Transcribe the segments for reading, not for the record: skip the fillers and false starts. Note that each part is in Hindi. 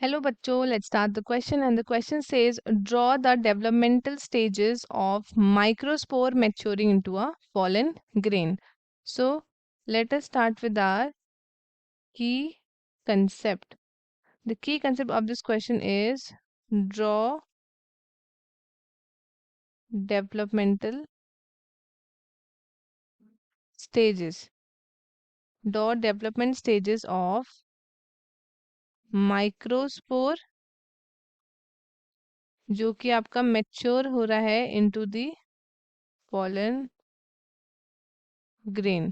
Hello bachcho, let's start the question and the question says draw the developmental stages of microspore maturing into a pollen grain. So let us start with our key concept. The key concept of this question is draw developmental stages. Draw development stages of microspore जो कि आपका मैच्योर हो रहा है इनटू द pollen grain.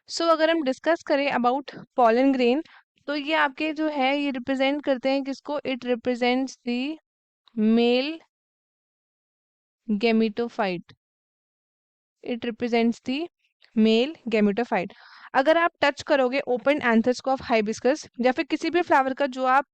सो अगर हम डिस्कस करें अबाउट पॉलन ग्रेन तो ये आपके जो है ये रिप्रेजेंट करते हैं किसको? It represents the male gametophyte. It represents the male gametophyte. अगर आप टच करोगे ओपन एंथर्स को ऑफ हाइबिस्कस या फिर किसी भी फ्लावर का जो आप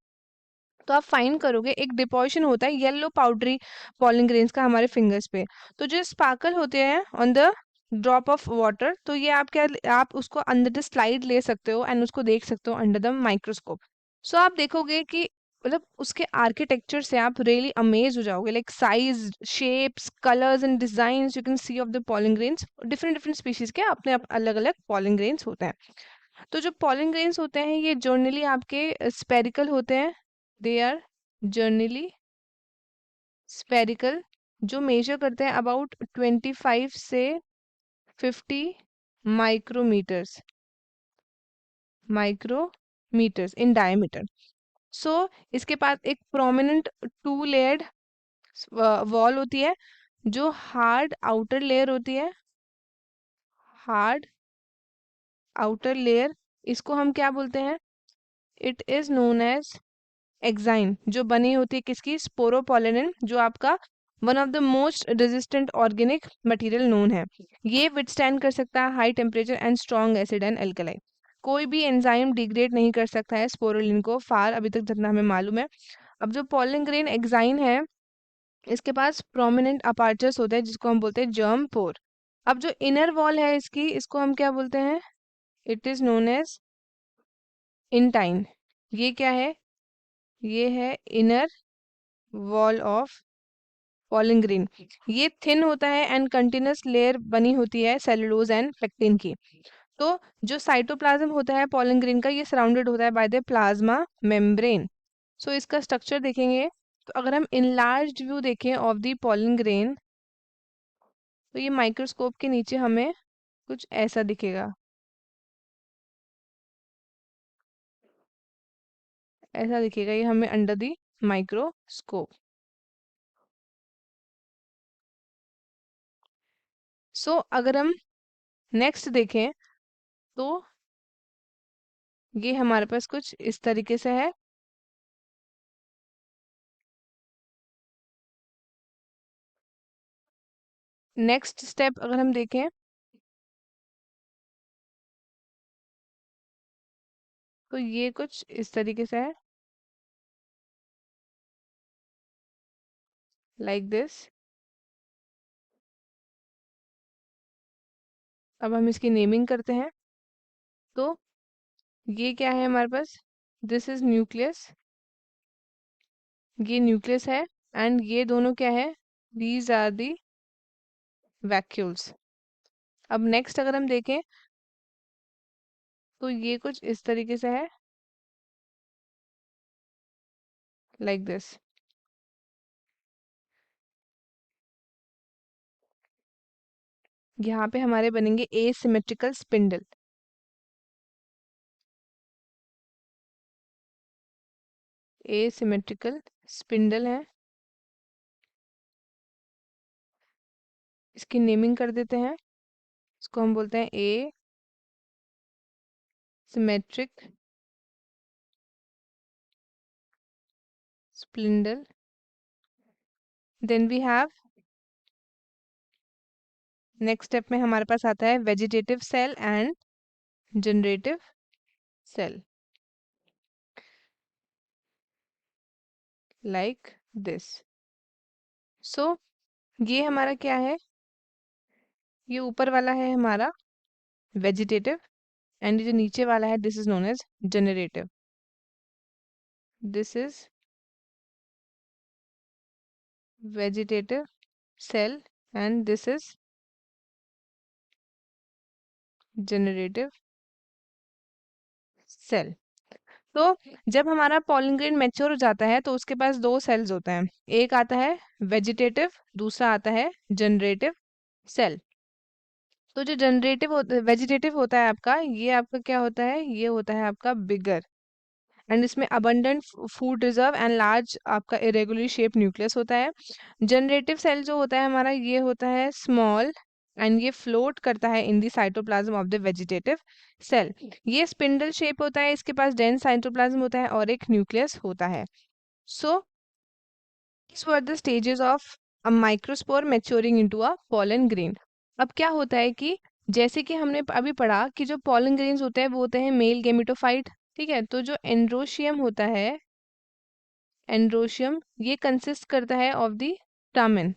तो आप फाइन करोगे एक डिपोजिशन होता है येलो पाउडरी पॉलन ग्रेन्स का हमारे फिंगर्स पे. तो जो स्पार्कल होते हैं on the drop of water तो ये आप क्या आप उसको अंदर द स्लाइड ले सकते हो एंड उसको देख सकते हो अंडर द माइक्रोस्कोप. सो आप देखोगे कि मतलब उसके आर्किटेक्चर से आप रियली अमेज हो जाओगे like size shapes colours and designs you can see of the pollen grains. Different different species के अपने अलग अलग पॉलन ग्रेन्स होते हैं. तो जो पॉलन ग्रेन्स होते हैं ये जर्नली आपके स्पेरिकल होते हैं. दे आर जर्नली स्पेरिकल जो मेजर करते हैं अबाउट 25 से 50 माइक्रोमीटर्स माइक्रोमीटर्स इन डायमीटर. सो इसके पास एक प्रोमिनेंट टू लेयर्ड वॉल होती है जो हार्ड आउटर लेयर होती है. हार्ड आउटर लेयर इसको हम क्या बोलते हैं? It is known as exine जो बनी होती है किसकी? स्पोरोपोलेनिन जो आपका one of the most resistant organic material known है. ये विथस्टैंड कर सकता है high temperature and strong acid and alkali. कोई भी एंजाइम डिग्रेड नहीं कर सकता है स्पोरुलिन को फार अभी तक जितना हमें मालूम है. अब जो पॉलन ग्रेन एक्साइन है इसके पास प्रोमिनेंट अपार्चर्स होते हैं जिसको हम बोलते हैं जर्म पोर. अब जो इनर वॉल है इसकी इसको हम क्या बोलते हैं? It is known as intine. ये क्या है? ये है inner wall of pollen grain. ये थिन होता है एंड कंटिन्यूस लेयर बनी होती है सेलुलोज एंड पेक्टिन की. तो जो साइटोप्लाज्म होता है पॉलन ग्रेन का ये सराउंडेड होता है बाय द प्लाज्मा मेम्ब्रेन. सो इसका स्ट्रक्चर देखेंगे तो अगर हम इनलार्ज्ड व्यू देखें ऑफ द पॉलन ग्रेन तो ये माइक्रोस्कोप के नीचे हमें कुछ ऐसा दिखेगा. ऐसा दिखेगा ये हमें अंडर द माइक्रोस्कोप. सो अगर हम नेक्स्ट देखें तो ये हमारे पास कुछ इस तरीके से है. नेक्स्ट स्टेप अगर हम देखें तो ये कुछ इस तरीके से है लाइक दिस. अब हम इसकी नेमिंग करते हैं. तो ये क्या है हमारे पास? This is nucleus. ये न्यूक्लियस है एंड ये दोनों क्या है? These are the vacuoles. अब नेक्स्ट अगर हम देखें तो ये कुछ इस तरीके से है लाइक दिस. यहाँ पे हमारे बनेंगे एसिमेट्रिकल स्पिंडल. एसिमेट्रिकल स्पिंडल है. इसकी नेमिंग कर देते हैं. इसको हम बोलते हैं a symmetric spindle. Then we have next step में हमारे पास आता है vegetative cell and generative cell like this. So ये हमारा क्या है? ये ऊपर वाला है हमारा वेजिटेटिव एंड जो नीचे वाला है this is known as generative. This is vegetative cell and this is generative cell. तो जब हमारा पॉलन ग्रेन मैच्योर हो जाता है तो उसके पास दो सेल्स होते हैं, एक आता है वेजिटेटिव, दूसरा आता है जनरेटिव सेल। तो जो जनरेटिव वेजिटेटिव होता है आपका, ये आपका क्या होता है, ये होता है आपका बिगर, एंड इसमें abundant food reserve and large आपका इरेगुलरली शेप न्यूक्लियस होता है। जनरेटिव सेल जो होता है हमारा, ये होता है स्मॉल, एंड ये फ्लोट करता है in the cytoplasm of the vegetative cell. ये स्पिंडल शेप होता है, इसके पास डेंस साइटोप्लाज्म होता है और एक न्यूक्लियस होता है। सो these were the stages of a microspore maturing into a pollen grain। अब क्या होता है कि जैसे कि हमने अभी पढ़ा कि जो pollen grains होते हैं वो होते हैं मेल गेमिटोफाइट, ठीक है। तो जो एंड्रोशियम होता है, एंड्रोशियम ये कंसिस्ट करता है ऑफ द स्टामेन,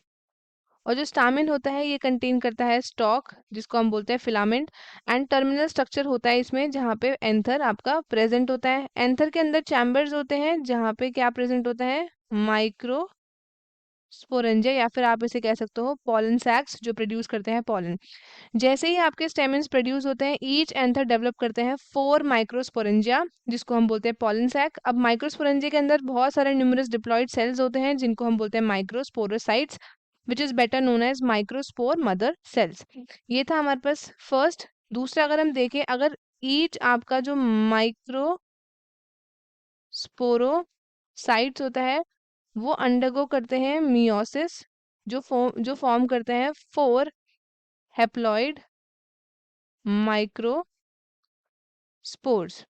और जो स्टामेन होता है ये कंटेन करता है स्टॉक जिसको हम बोलते हैं फिलामेंट, एंड टर्मिनल स्ट्रक्चर होता है इसमें जहाँ पे एंथर आपका प्रेजेंट होता है। एंथर के अंदर चैम्बर्स होते हैं जहाँ पे क्या प्रेजेंट होता है, माइक्रो स्पोरेंजिया, या फिर आप इसे कह सकते हो पॉलन सैक्स जो प्रोड्यूस करते हैं पॉलन। जैसे ही आपके स्टेमेंस प्रोड्यूस होते हैं, ईच एंथर डेवलप करते हैं 4 माइक्रोस्पोरेंजिया जिसको हम बोलते हैं पॉलन सैक। अब माइक्रोस्पोरेंजिया के अंदर बहुत सारे न्यूमरस डिप्लॉयड सेल्स होते हैं जिनको हम बोलते हैं microsporocytes, which is better known as microspore mother cells. ये था हमारे पास फर्स्ट। दूसरा अगर हम देखें, अगर ईच आपका जो माइक्रोस्पोरोसाइट्स होता है वो अंडरगो करते हैं मियोसिस, जो फॉर्म करते हैं 4 हैप्लॉइड माइक्रोस्पोर्स।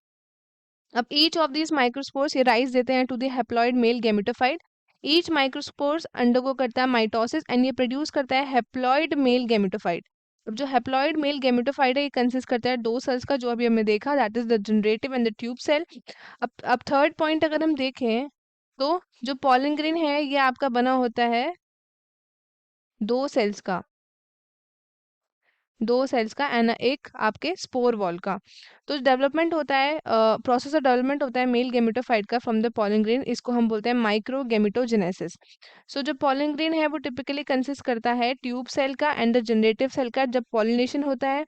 अब ईच ऑफ these माइक्रोस्पोर्स ये राइज देते हैं to the haploid male gametophyte. Each microspores undergo करता है माइटोसिस एंड ये प्रोड्यूस करता है हैप्लॉइड मेल गेमेटोफाइट। अब जो हैप्लॉइड मेल गेमेटोफाइट है ये कंसिस्ट करता है दो सेल्स का, जो अभी हमने देखा, that is the generative and the tube cell. अब थर्ड पॉइंट अगर हम देखें तो जो पॉलन ग्रेन है ये आपका बना होता है दो सेल्स का, दो सेल्स का एंड एक आपके स्पोर वॉल का। तो डेवलपमेंट होता है, प्रोसेस ऑफ डेवलपमेंट होता है मेल गेमेटोफाइट का फ्रॉम द पॉलन ग्रेन, इसको हम बोलते हैं माइक्रो गेमेटोजेनेसिस। सो जो पॉलन ग्रेन है वो टिपिकली कंसिस्ट करता है ट्यूब सेल का एंड द जनरेटिव सेल का जब पॉलिनेशन होता है,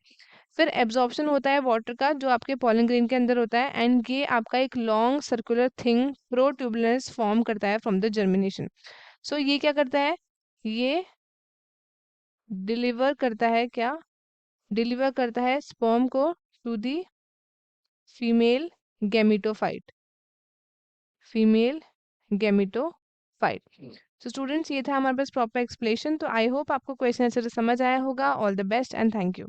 फिर एब्जॉर्प्शन होता है वाटर का जो आपके पॉलन ग्रेन के अंदर होता है, एंड ये आपका एक लॉन्ग सर्कुलर थिंग प्रोट्यूबुलेंस फॉर्म करता है फ्रॉम द जर्मिनेशन। सो ये क्या करता है, ये डिलीवर करता है क्या, डिलीवर करता है स्पर्म को to the female gametophyte, female gametophyte. So students ये था हमारे पास प्रॉपर एक्सप्लेनेशन। तो आई होप आपको क्वेश्चन अच्छे से समझ आया होगा। All the best and thank you.